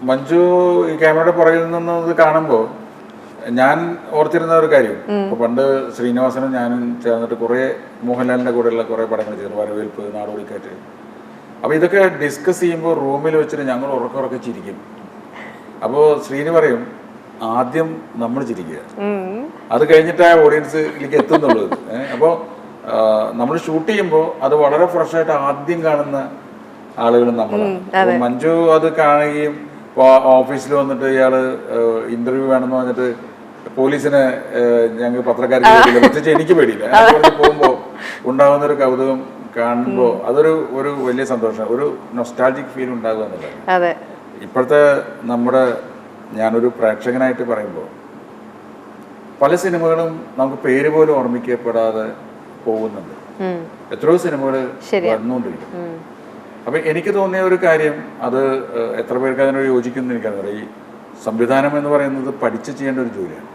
മഞ്ജു ഈ ക്യാമറയുടെ പുറകിൽ നിന്ന് ഇത് കാണുമ്പോൾ ഞാൻ ഓർത്തിരുന്ന ഒരു കാര്യം, ഇപ്പൊ പണ്ട് ശ്രീനിവാസനും ഞാനും ചേർന്നിട്ട് കുറെ മോഹൻലാലിന്റെ കൂടെയുള്ള കുറെ പടങ്ങൾ ചെയ്തു, വരവേൽപ്പ്, നാടോടിക്കാറ്റ്. അപ്പൊ ഇതൊക്കെ ഡിസ്കസ് ചെയ്യുമ്പോൾ റൂമിൽ വെച്ചിട്ട് ഞങ്ങൾ ഉറക്കെ ചിരിക്കും. അപ്പോൾ ശ്രീനി പറയും ആദ്യം നമ്മൾ ചിരിക്കുക, അത് കഴിഞ്ഞിട്ട് ആ ഓഡിയൻസിലേക്ക് എത്തുന്നുള്ളത്. അപ്പോൾ നമ്മൾ ഷൂട്ട് ചെയ്യുമ്പോൾ അത് വളരെ ഫ്രഷ് ആയിട്ട് ആദ്യം കാണുന്ന ആളുകൾ നമ്മളാണ്. മഞ്ജു അത് കാണുകയും ഓഫീസിൽ വന്നിട്ട് ഇയാള് ഇന്റർവ്യൂ വേണമെന്ന് പറഞ്ഞിട്ട് പോലീസിനെ ഞങ്ങൾ പത്രക്കാർക്ക് പ്രത്യേകിച്ച് എനിക്ക് പേടിയില്ല, പോകുമ്പോൾ ഉണ്ടാകുന്ന ഒരു കൗതുകം കാണുമ്പോൾ അതൊരു ഒരു വലിയ സന്തോഷം, ഒരു നൊസ്റ്റാൾജിക് ഫീൽ ഉണ്ടാകുക എന്നുള്ളത്. ഇപ്പോഴത്തെ നമ്മുടെ ഞാനൊരു പ്രേക്ഷകനായിട്ട് പറയുമ്പോൾ പല സിനിമകളും നമുക്ക് പേര് പോലും ഓർമ്മിക്കപ്പെടാതെ പോകുന്നുണ്ട്. എത്രയോ സിനിമകൾ വന്നുകൊണ്ടിരിക്കും. അപ്പൊ എനിക്ക് തോന്നിയ ഒരു കാര്യം, അത് എത്ര പേർക്ക് അതിനോട് യോജിക്കുന്നു എനിക്കറിയാം, ഈ സംവിധാനം എന്ന് പറയുന്നത് പഠിച്ച് ചെയ്യേണ്ട ഒരു ജോലിയാണ്.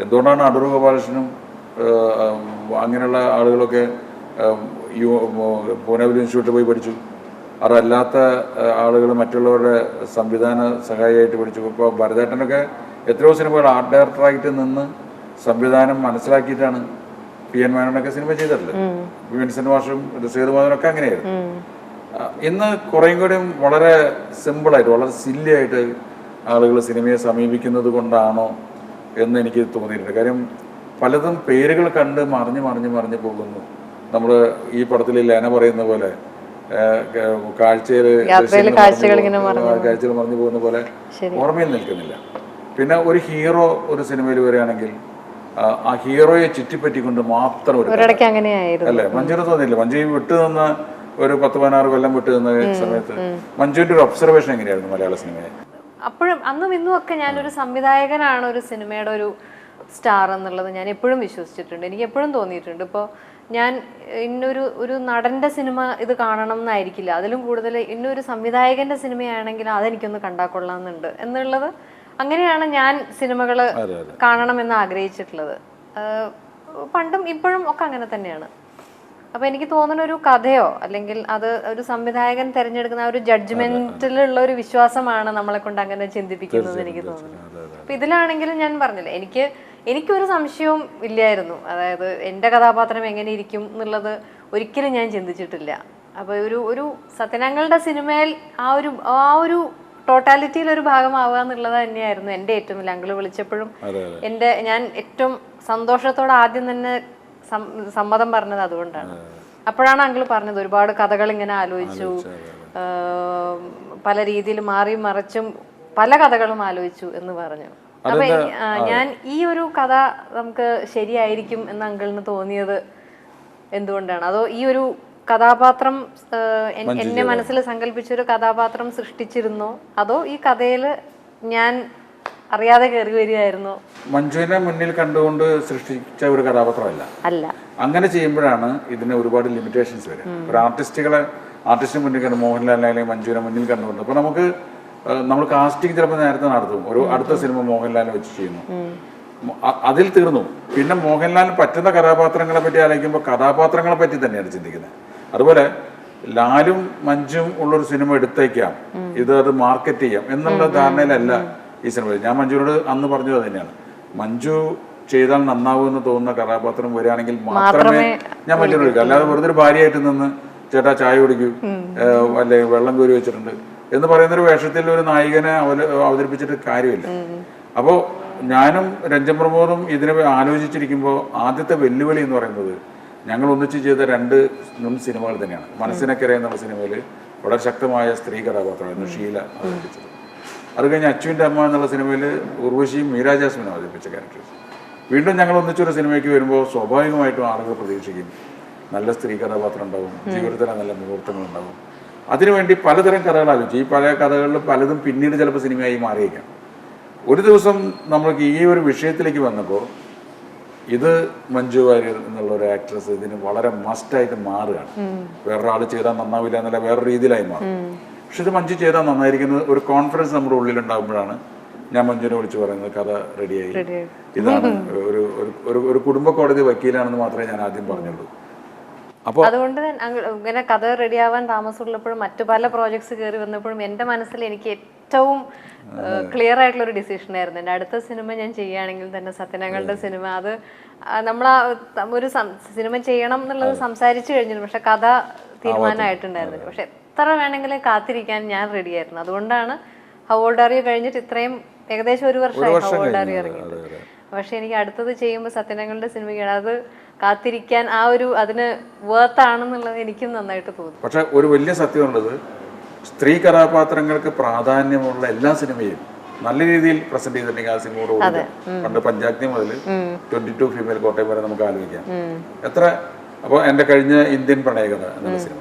എന്തുകൊണ്ടാണ് അടൂർ ഗോപാലകൃഷ്ണനും അങ്ങനെയുള്ള ആളുകളൊക്കെ പൂനെ ഫിലിം ഇൻസ്റ്റിറ്റ്യൂട്ടിൽ പോയി പഠിച്ചു, അതല്ലാത്ത ആളുകൾ മറ്റുള്ളവരുടെ സംവിധാന സഹായിയായിട്ട് പഠിച്ചു. ഇപ്പോൾ ഭരതേട്ടനൊക്കെ എത്രയോ സിനിമകൾ ആർട്ട് ഡയറക്ടറായിട്ട് നിന്ന് സംവിധാനം മനസ്സിലാക്കിയിട്ടാണ് PN മേനോനൊക്കെ സിനിമ ചെയ്തിട്ടുള്ളത്. വിൻസെന്റ് മാഷും സേതുമാധവനൊക്കെ അങ്ങനെയായിരുന്നു. ഇന്ന് കുറേയും കൂടിയും വളരെ സിമ്പിളായിട്ട്, വളരെ സില്ലി ആയിട്ട് ആളുകൾ സിനിമയെ സമീപിക്കുന്നത് കൊണ്ടാണോ എന്ന് എനിക്ക് തോന്നിയിട്ടുണ്ട്. കാര്യം പലതും പേരുകൾ കണ്ട് മറിഞ്ഞ് പോകുന്നു. നമ്മൾ ഈ പടത്തിൽ ലേന പറയുന്ന പോലെ കാഴ്ചയിൽ മറിഞ്ഞു പോകുന്ന പോലെ ഓർമ്മയിൽ നിൽക്കുന്നില്ല. പിന്നെ ഒരു ഹീറോ ഒരു സിനിമയിൽ വരികയാണെങ്കിൽ ആ ഹീറോയെ ചുറ്റിപ്പറ്റിക്കൊണ്ട് മാത്രം ഒരു അല്ലേ, മഞ്ജുവിന് തോന്നിയില്ല? മഞ്ജു വിട്ടു നിന്ന ഒരു 10-16 കൊല്ലം വിട്ടു നിന്ന സമയത്ത് മഞ്ജുവിന്റെ ഒരു ഒബ്സർവേഷൻ എങ്ങനെയായിരുന്നു മലയാള സിനിമയെ? അപ്പോഴും അന്നും ഇന്നും ഒക്കെ ഞാനൊരു സംവിധായകനാണ് ഒരു സിനിമയുടെ ഒരു സ്റ്റാർ എന്നുള്ളത് ഞാൻ എപ്പോഴും വിശ്വസിച്ചിട്ടുണ്ട്. എനിക്ക് എപ്പോഴും തോന്നിയിട്ടുണ്ട്. ഇപ്പോൾ ഞാൻ ഒരു നടൻ്റെ സിനിമ ഇത് കാണണം എന്നായിരിക്കില്ല, അതിലും കൂടുതൽ ഇന്നൊരു സംവിധായകന്റെ സിനിമയാണെങ്കിൽ അതെനിക്കൊന്ന് കണ്ടാൽ കൊള്ളാമെന്നുണ്ട് എന്നുള്ളത്. അങ്ങനെയാണ് ഞാൻ സിനിമകൾ കാണണമെന്ന് ആഗ്രഹിച്ചിട്ടുള്ളത്. പണ്ടും ഇപ്പോഴും ഒക്കെ അങ്ങനെ തന്നെയാണ്. അപ്പൊ എനിക്ക് തോന്നുന്ന ഒരു കഥയോ അല്ലെങ്കിൽ അത് ഒരു സംവിധായകൻ തിരഞ്ഞെടുക്കുന്ന ഒരു ജഡ്ജ്മെന്റിലുള്ള ഒരു വിശ്വാസമാണ് നമ്മളെ കൊണ്ട് അങ്ങനെ ചിന്തിപ്പിക്കുന്നത് എനിക്ക് തോന്നുന്നു. അപ്പൊ ഇതിലാണെങ്കിലും ഞാൻ പറഞ്ഞില്ല, എനിക്കൊരു സംശയവും ഇല്ലായിരുന്നു. അതായത് എൻ്റെ കഥാപാത്രം എങ്ങനെ ഇരിക്കും എന്നുള്ളത് ഒരിക്കലും ഞാൻ ചിന്തിച്ചിട്ടില്ല. അപ്പൊ ഒരു സത്യനങ്ങളുടെ സിനിമയിൽ ആ ഒരു ടോട്ടാലിറ്റിയിൽ ഒരു ഭാഗമാവുക എന്നുള്ളത് തന്നെയായിരുന്നു എൻ്റെ ഏറ്റവും വലിയ. അങ്കിള് വിളിച്ചപ്പോഴും ഞാൻ ഏറ്റവും സന്തോഷത്തോടെ ആദ്യം തന്നെ സമ്മതം പറഞ്ഞത് അതുകൊണ്ടാണ്. അപ്പോഴാണ് അങ്കിള് പറഞ്ഞത് ഒരുപാട് കഥകൾ ഇങ്ങനെ ആലോചിച്ചു, പല രീതിയിൽ മാറി മറിച്ചും പല കഥകളും ആലോചിച്ചു എന്ന് പറഞ്ഞു. അപ്പൊ ഞാൻ ഈ ഒരു കഥ നമുക്ക് ശരിയായിരിക്കും എന്ന് അങ്കിളിന് തോന്നിയത് എന്തുകൊണ്ടാണ്? അതോ ഈ ഒരു കഥാപാത്രം എന്നെ മനസ്സിൽ സങ്കല്പിച്ചൊരു കഥാപാത്രം സൃഷ്ടിച്ചിരുന്നോ, അതോ ഈ കഥയിൽ ഞാൻ അറിയാതെ കയറി വരികയായിരുന്നു? മഞ്ജുവിനെ മുന്നിൽ കണ്ടുകൊണ്ട് സൃഷ്ടിച്ച ഒരു കഥാപാത്രമല്ല. അങ്ങനെ ചെയ്യുമ്പോഴാണ് ഇതിന് ഒരുപാട് ലിമിറ്റേഷൻസ് വരും. ഒരു ആർട്ടിസ്റ്റിന് മുന്നിൽ കണ്ട് മോഹൻലാലിനെ അല്ലെങ്കിൽ മഞ്ജുവിനെ മുന്നിൽ കണ്ടുകൊണ്ട് ഇപ്പൊ നമ്മൾ കാസ്റ്റിംഗ് ചിലപ്പോൾ നേരത്തെ നടത്തും. ഒരു അടുത്ത സിനിമ മോഹൻലാലിനെ വെച്ച് ചെയ്യുന്നു, അതിൽ തീർന്നു. പിന്നെ മോഹൻലാലിന് പറ്റുന്ന കഥാപാത്രങ്ങളെ പറ്റി ആലോചിക്കുമ്പോൾ കഥാപാത്രങ്ങളെ പറ്റി തന്നെയാണ് ചിന്തിക്കുന്നത്. അതുപോലെ ലാലും മഞ്ജുവും ഉള്ളൊരു സിനിമ എടുത്തേക്കാം, അത് മാർക്കറ്റ് ചെയ്യാം എന്നുള്ള ധാരണയിലല്ല ഈ സിനിമ. ഞാൻ മഞ്ജുവിനോട് അന്ന് പറഞ്ഞത് തന്നെയാണ്, മഞ്ജു ചെയ്താൽ നന്നാവുമെന്ന് തോന്നുന്ന കഥാപാത്രം വരികയാണെങ്കിൽ മാത്രമേ ഞാൻ മഞ്ജുവിനോട് എടുക്കാം. അല്ലാതെ വെറുതെ ഒരു ഭാര്യയായിട്ട് നിന്ന് ചേട്ടാ ചായ കുടിക്കൂ അല്ലെ വെള്ളം കോരി വെച്ചിട്ടുണ്ട് എന്ന് പറയുന്നൊരു വേഷത്തിൽ ഒരു നായികനെ അവതരിപ്പിച്ചിട്ട് കാര്യമില്ല. അപ്പോൾ ഞാനും രഞ്ജൻ പ്രമോദും ഇതിനെ ആലോചിച്ചിരിക്കുമ്പോൾ ആദ്യത്തെ വെല്ലുവിളി എന്ന് പറയുന്നത് ഞങ്ങൾ ഒന്നിച്ച് ചെയ്ത 2 സിനിമകൾ തന്നെയാണ്. മനസ്സിനക്കര എന്നുള്ള സിനിമയിൽ വളരെ ശക്തമായ സ്ത്രീ കഥാപാത്രമായിരുന്നു ഷീല അവതരിപ്പിച്ചത്. അത് കഴിഞ്ഞ് അച്ചുവിൻ്റെ അമ്മ എന്നുള്ള സിനിമയിൽ ഉർവശിയും മീര ജാസ്മിനും അവതരിപ്പിച്ച ക്യാരക്ടേഴ്സ്. വീണ്ടും ഞങ്ങൾ ഒന്നിച്ചൊരു സിനിമയ്ക്ക് വരുമ്പോൾ സ്വാഭാവികമായിട്ടും ആളുകൾ പ്രതീക്ഷിക്കും നല്ല സ്ത്രീ കഥാപാത്രം ഉണ്ടാവും, ജീവിതത്തിലെ നല്ല മുഹൂർത്തങ്ങളുണ്ടാവും. അതിനുവേണ്ടി പലതരം കഥകൾ ആലോചിച്ചു. ഈ പല കഥകളിൽ പലതും പിന്നീട് ചിലപ്പോൾ സിനിമയായി മാറിയേക്കാം. ഒരു ദിവസം നമ്മൾക്ക് ഈ ഒരു വിഷയത്തിലേക്ക് വന്നപ്പോൾ ഇത് മഞ്ജു വാര്യർ എന്നുള്ള ഒരു ആക്ട്രസ് ഇതിന് വളരെ മസ്റ്റായിട്ട് മാറുകയാണ്. വേറൊരാൾ ചെയ്താൽ നന്നാവില്ല എന്നല്ല, വേറെ രീതിയിലായി മാറും. പക്ഷെ ഇത് മഞ്ജു ചെയ്താൽ നന്നായിരിക്കുന്നത് ഒരു കോൺഫിഡൻസ് നമ്മുടെ ഉള്ളിലുണ്ടാകുമ്പോഴാണ് ഞാൻ മഞ്ജുവിനെ വിളിച്ച് പറയുന്നത് കഥ റെഡിയായി, ഇതാണ് ഒരു കുടുംബ കോടതി വക്കീലാണെന്ന് മാത്രമേ ഞാൻ ആദ്യം പറഞ്ഞുള്ളൂ. അതുകൊണ്ട് ഇങ്ങനെ കഥ റെഡിയാവാൻ താമസമുള്ളപ്പോഴും മറ്റു പല പ്രോജക്ട്സ് കയറി വന്നപ്പോഴും എൻ്റെ മനസ്സിൽ എനിക്ക് ഏറ്റവും ക്ലിയർ ആയിട്ടുള്ള ഒരു ഡിസിഷൻ ആയിരുന്നു. എൻ്റെ അടുത്ത സിനിമ ഞാൻ ചെയ്യുകയാണെങ്കിൽ തന്നെ സത്യനങ്ങളുടെ സിനിമ, അത് നമ്മൾ ഒരു സിനിമ ചെയ്യണം എന്നുള്ളത് സംസാരിച്ചു കഴിഞ്ഞിരുന്നു, പക്ഷെ കഥ തീരുമാനമായിട്ടുണ്ടായിരുന്നില്ല. പക്ഷെ എത്ര വേണമെങ്കിലും കാത്തിരിക്കാൻ ഞാൻ റെഡിയായിരുന്നു. അതുകൊണ്ടാണ് ഹൗ ഓൾഡ് ആർ യു കഴിഞ്ഞിട്ട് ഇത്രയും ഏകദേശം ഒരു വർഷമായി ഹൗ ഓൾഡ് ആർ യു ഇറങ്ങിയിട്ട്. പക്ഷെ എനിക്ക് അടുത്തത് ചെയ്യുമ്പോൾ സത്യനങ്ങളുടെ സിനിമയ്ക്കാണ് അത് കാത്തിരിക്കാൻ ആ ഒരു അതിന് വേർത്ത് ആണെന്നുള്ളത് എനിക്കും നന്നായിട്ട് തോന്നി. പക്ഷെ ഒരു വലിയ സത്യമുള്ളത്, സ്ത്രീ കഥാപാത്രങ്ങൾക്ക് പ്രാധാന്യമുള്ള എല്ലാ സിനിമയും നല്ല രീതിയിൽ പ്രസന്റ് ചെയ്തിട്ടുണ്ടെങ്കിൽ ആ സിനിമയോട് ഓടില്ല. പണ്ട് പഞ്ചാഗ്നി മുതൽ 22 ഫീമെയിൽ കോട്ടയം വരെ നമുക്ക് ആലോചിക്കാം എത്ര. അപ്പോൾ എൻ്റെ കഴിഞ്ഞ ഇന്ത്യൻ പ്രണയകഥ എന്നുള്ള സിനിമ,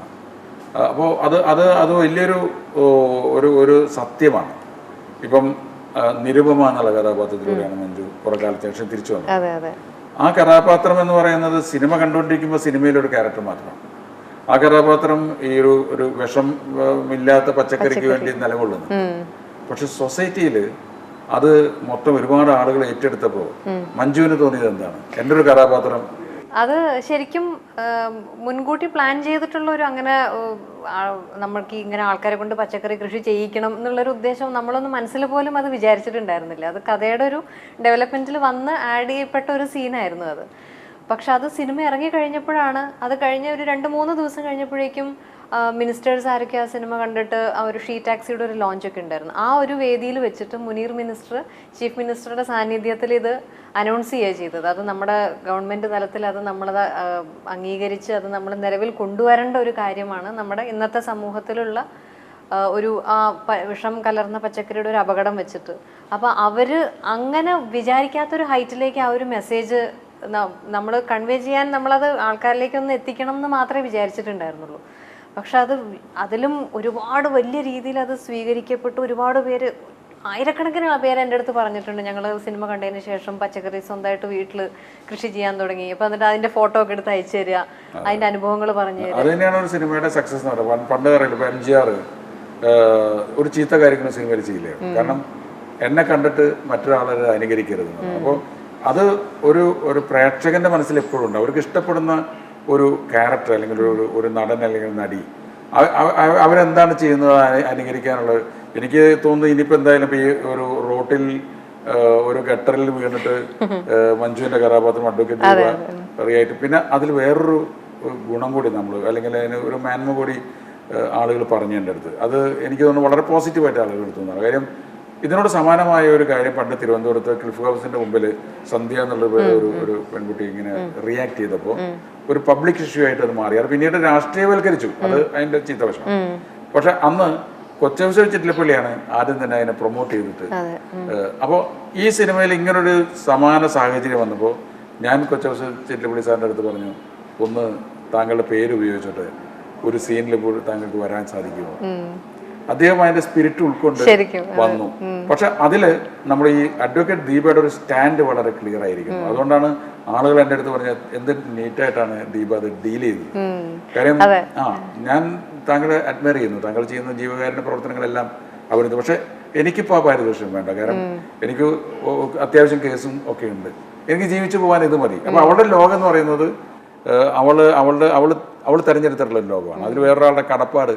അപ്പോൾ അത് വലിയൊരു ഒരു സത്യമാണ്. ഇപ്പം നിരുപമ എന്നുള്ള കഥാപാത്രത്തിലൂടെയാണ് മഞ്ജു കുറെ കാലത്തിന് ശേഷം തിരിച്ചു വന്നത്. ആ കഥാപാത്രം എന്ന് പറയുന്നത് സിനിമ കണ്ടുകൊണ്ടിരിക്കുമ്പോൾ സിനിമയിലൊരു ക്യാരക്ടർ മാത്രമാണ്. ആ കഥാപാത്രം ഈ ഒരു വിഷമില്ലാത്ത പച്ചക്കറിക്ക് വേണ്ടി നിലകൊള്ളുന്നു. പക്ഷെ സൊസൈറ്റിയിൽ അത് മൊത്തം ഒരുപാട് ആളുകൾ ഏറ്റെടുത്തപ്പോൾ മഞ്ജുവിന് തോന്നിയത് എന്താണ്? എൻ്റെ ഒരു കഥാപാത്രം അത് ശരിക്കും മുൻകൂട്ടി പ്ലാൻ ചെയ്തിട്ടുള്ള ഒരു അങ്ങനെ നമ്മൾക്ക് ഇങ്ങനെ ആൾക്കാരെ കൊണ്ട് പച്ചക്കറി കൃഷി ചെയ്യിക്കണം എന്നുള്ളൊരു ഉദ്ദേശം നമ്മളൊന്നും മനസ്സിൽ പോലും അത് വിചാരിച്ചിട്ടുണ്ടായിരുന്നില്ല. അത് കഥയുടെ ഒരു ഡെവലപ്മെന്റിൽ വന്ന് ആഡ് ചെയ്യപ്പെട്ട ഒരു സീനായിരുന്നു അത്. പക്ഷെ അത് സിനിമ ഇറങ്ങി കഴിഞ്ഞപ്പോഴാണ്, അത് കഴിഞ്ഞ ഒരു 2-3 ദിവസം കഴിഞ്ഞപ്പോഴേക്കും മിനിസ്റ്റേഴ്സ് ആരൊക്കെ ആ സിനിമ കണ്ടിട്ട് ആ ഒരു ഷീ ടാക്സിയുടെ ഒരു ലോഞ്ചൊക്കെ ഉണ്ടായിരുന്നു. ആ ഒരു വേദിയിൽ വെച്ചിട്ട് മുനീർ മിനിസ്റ്റർ ചീഫ് മിനിസ്റ്ററുടെ സാന്നിധ്യത്തിൽ ഇത് അനൗൺസ് ചെയ്യുക ചെയ്തത്. അത് നമ്മുടെ ഗവൺമെൻറ് തലത്തിൽ അത് നമ്മളത് അംഗീകരിച്ച് അത് നമ്മൾ നിലവിൽ കൊണ്ടുവരേണ്ട ഒരു കാര്യമാണ്. നമ്മുടെ ഇന്നത്തെ സമൂഹത്തിലുള്ള ഒരു വിഷം കലർന്ന പച്ചക്കറിയുടെ ഒരു അപകടം വെച്ചിട്ട്. അപ്പോൾ അവർ അങ്ങനെ വിചാരിക്കാത്തൊരു ഹൈറ്റിലേക്ക് ആ ഒരു മെസ്സേജ് നമ്മൾ കൺവേ ചെയ്യാൻ, നമ്മളത് ആൾക്കാരിലേക്കൊന്ന് എത്തിക്കണം എന്ന് മാത്രമേ വിചാരിച്ചിട്ടുണ്ടായിരുന്നുള്ളൂ. പക്ഷെ അതിലും ഒരുപാട് വലിയ രീതിയിൽ അത് സ്വീകരിക്കപ്പെട്ടു. ഒരുപാട് പേര്, ആയിരക്കണക്കിന് പേര് എൻ്റെ അടുത്ത് പറഞ്ഞിട്ടുണ്ട്, ഞങ്ങൾ സിനിമ കണ്ടതിന് ശേഷം പച്ചക്കറി സ്വന്തമായിട്ട് വീട്ടിൽ കൃഷി ചെയ്യാൻ തുടങ്ങി. അപ്പോൾ എന്നിട്ട് അതിൻ്റെ ഫോട്ടോ ഒക്കെ എടുത്ത് അയച്ചു തരിക, അതിൻ്റെ അനുഭവങ്ങൾ പറഞ്ഞു തരിക. അത് തന്നെയാണ് ഒരു സിനിമയുടെ സക്സസ് എന്ന് പറയുന്നത്. പണ്ട് പറയില്ല, ഇപ്പോൾ MGR ഒരു ചീത്ത കാര്യങ്ങളും സിനിമയിൽ ചെയ്യില്ലേ, കാരണം എന്നെ കണ്ടിട്ട് മറ്റൊരാളെ അനുകരിക്കരുത്. അപ്പോൾ അത് ഒരു പ്രേക്ഷകന്റെ മനസ്സിൽ എപ്പോഴും ഉണ്ട്. അവർക്ക് ഇഷ്ടപ്പെടുന്ന ഒരു ക്യാരക്ടർ അല്ലെങ്കിൽ ഒരു നടൻ അല്ലെങ്കിൽ നടി, അവരെന്താണ് ചെയ്യുന്നത് അനുകരിക്കാനുള്ളത്. എനിക്ക് തോന്നുന്നു ഇനിയിപ്പോൾ എന്തായാലും ഇപ്പോൾ ഈ ഒരു റോട്ടിൽ ഒരു ഗട്ടറിൽ വീണിട്ട് മഞ്ജുവിൻ്റെ കഥാപാത്രം അഡ്വക്കേറ്റ് അറിയായിട്ട്, പിന്നെ അതിൽ വേറൊരു ഗുണം കൂടി നമ്മൾ അല്ലെങ്കിൽ അതിന് ഒരു മേന്മ കൂടി ആളുകൾ പറഞ്ഞു എൻ്റെ അടുത്ത്. അത് എനിക്ക് തോന്നുന്നു വളരെ പോസിറ്റീവായിട്ട് ആളുകൾ എടുത്തുന്നതാണ്. കാര്യം ഇതിനോട് സമാനമായ ഒരു കാര്യം പണ്ട് തിരുവനന്തപുരത്ത് ക്ലിഫ് ഹൗസിന്റെ മുമ്പിൽ സന്ധ്യ എന്നുള്ള ഒരു പെൺകുട്ടി ഇങ്ങനെ റിയാക്ട് ചെയ്തപ്പോൾ ഒരു പബ്ലിക് ഇഷ്യൂ ആയിട്ട് അത് മാറി. അത് പിന്നീട് രാഷ്ട്രീയവൽക്കരിച്ചു, അത് അതിന്റെ ചീത്തവശം. പക്ഷെ അന്ന് കൊച്ചൗസഫ് ചിറ്റിലപ്പള്ളിയാണ് ആദ്യം തന്നെ അതിനെ പ്രൊമോട്ട് ചെയ്തിട്ട്. അപ്പോൾ ഈ സിനിമയിൽ ഇങ്ങനൊരു സമാന സാഹചര്യം വന്നപ്പോൾ ഞാൻ കൊച്ചൗസഫ് ചിറ്റിലപ്പള്ളി സാറിൻ്റെ അടുത്ത് പറഞ്ഞു, ഒന്ന് താങ്കളുടെ പേര് ഉപയോഗിച്ചിട്ട് ഒരു സീനിൽ താങ്കൾക്ക് വരാൻ സാധിക്കുമോ? അദ്ദേഹം അതിന്റെ സ്പിരിറ്റ് ഉൾക്കൊണ്ട് വന്നു. പക്ഷെ അതില് നമ്മുടെ ഈ അഡ്വക്കേറ്റ് ദീപയുടെ ഒരു സ്റ്റാൻഡ് വളരെ ക്ലിയർ ആയിരിക്കുന്നു. അതുകൊണ്ടാണ് ആളുകൾ എൻ്റെ അടുത്ത് പറഞ്ഞത് എന്ത് നീറ്റായിട്ടാണ് ദീപ അത് ഡീൽ ചെയ്തത്. കാര്യം ഞാൻ താങ്കളെ അഡ്മയർ ചെയ്യുന്നു, താങ്കൾ ചെയ്യുന്ന ജീവകാരുണ്യ പ്രവർത്തനങ്ങളെല്ലാം അവരുന്നത്. പക്ഷെ എനിക്കിപ്പോൾ ആ പാരിതോഷികം വേണ്ട, കാരണം എനിക്ക് അത്യാവശ്യം കേസും ഒക്കെ ഉണ്ട്, എനിക്ക് ജീവിച്ചു പോകാൻ ഇത് മതി. അപ്പൊ അവളുടെ ലോകം എന്ന് പറയുന്നത് അവൾ തെരഞ്ഞെടുത്തിട്ടുള്ള ഒരു ലോകമാണ്. അതിൽ വേറൊരാളുടെ കടപ്പാട്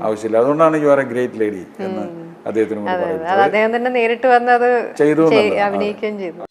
ആവശ്യമില്ല. അതുകൊണ്ടാണ് you are A great lady എന്ന് അദ്ദേഹത്തിന് പറയുന്നത്. അദ്ദേഹം തന്നെ നേരിട്ട് വന്നത് ചെയ്തു, അഭിനയിക്കുകയും ചെയ്തു.